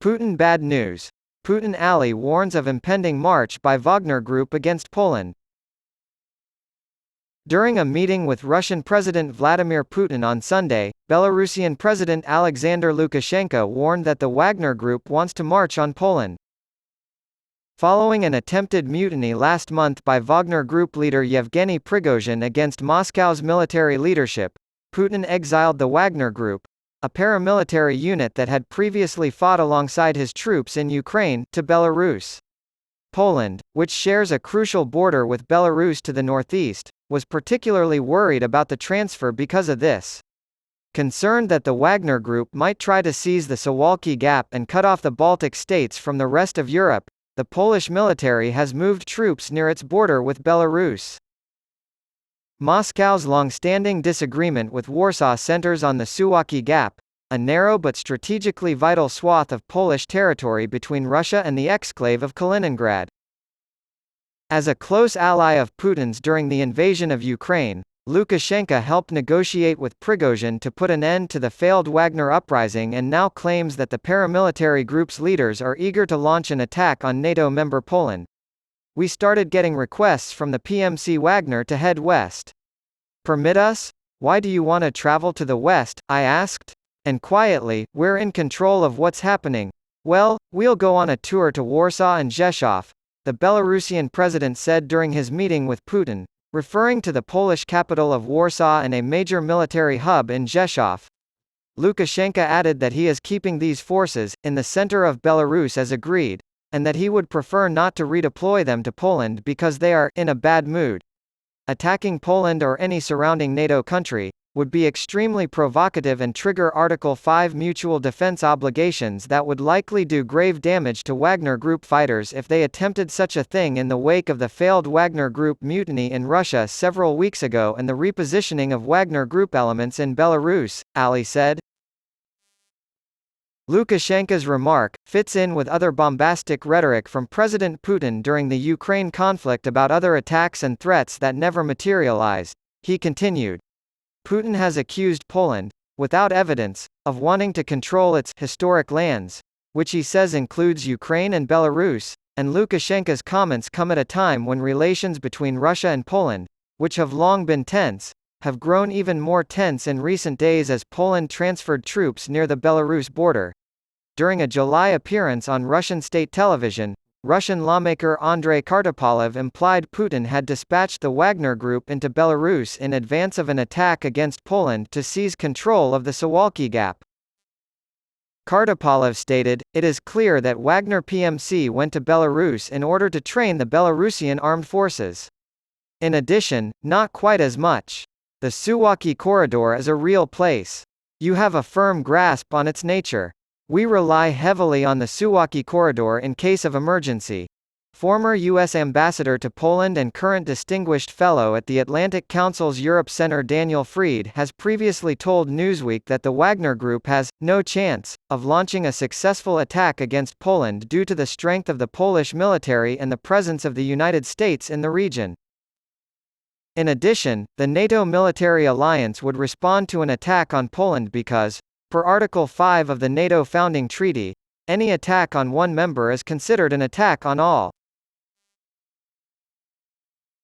Putin bad news. Putin ally warns of impending march by Wagner Group against Poland. During a meeting with Russian President Vladimir Putin on Sunday, Belarusian President Alexander Lukashenko warned that the Wagner Group wants to march on Poland. Following an attempted mutiny last month by Wagner Group leader Yevgeny Prigozhin against Moscow's military leadership, Putin exiled the Wagner Group, a paramilitary unit that had previously fought alongside his troops in Ukraine, to Belarus. Poland, which shares a crucial border with Belarus to the northeast, was particularly worried about the transfer because of this. Concerned that the Wagner Group might try to seize the Suwalki Gap and cut off the Baltic states from the rest of Europe, the Polish military has moved troops near its border with Belarus. Moscow's long-standing disagreement with Warsaw centers on the Suwalki Gap, a narrow but strategically vital swath of Polish territory between Russia and the exclave of Kaliningrad. As a close ally of Putin's during the invasion of Ukraine, Lukashenko helped negotiate with Prigozhin to put an end to the failed Wagner uprising and now claims that the paramilitary group's leaders are eager to launch an attack on NATO member Poland. We started getting requests from the PMC Wagner to head west. Permit us? Why do you want to travel to the west? I asked. And quietly, we're in control of what's happening. Well, we'll go on a tour to Warsaw and Rzeszów, the Belarusian president said during his meeting with Putin, referring to the Polish capital of Warsaw and a major military hub in Rzeszów. Lukashenko added that he is keeping these forces in the center of Belarus as agreed, and that he would prefer not to redeploy them to Poland because they are in a bad mood. Attacking Poland or any surrounding NATO country would be extremely provocative and trigger Article 5 mutual defense obligations that would likely do grave damage to Wagner Group fighters if they attempted such a thing in the wake of the failed Wagner Group mutiny in Russia several weeks ago and the repositioning of Wagner Group elements in Belarus, Ali said. Lukashenko's remark fits in with other bombastic rhetoric from President Putin during the Ukraine conflict about other attacks and threats that never materialized. He continued, Putin has accused Poland, without evidence, of wanting to control its historic lands, which he says includes Ukraine and Belarus, and Lukashenko's comments come at a time when relations between Russia and Poland, which have long been tense, have grown even more tense in recent days as Poland transferred troops near the Belarus border. During a July appearance on Russian state television, Russian lawmaker Andrei Kartopolov implied Putin had dispatched the Wagner Group into Belarus in advance of an attack against Poland to seize control of the Suwalki Gap. Kartopolov stated, "It is clear that Wagner PMC went to Belarus in order to train the Belarusian armed forces. In addition, not quite as much. The Suwalki corridor is a real place. You have a firm grasp on its nature. We rely heavily on the Suwalki corridor in case of emergency." Former U.S. Ambassador to Poland and current Distinguished Fellow at the Atlantic Council's Europe Center Daniel Fried has previously told Newsweek that the Wagner Group has no chance of launching a successful attack against Poland due to the strength of the Polish military and the presence of the United States in the region. In addition, the NATO military alliance would respond to an attack on Poland because, per Article 5 of the NATO founding treaty, any attack on one member is considered an attack on all.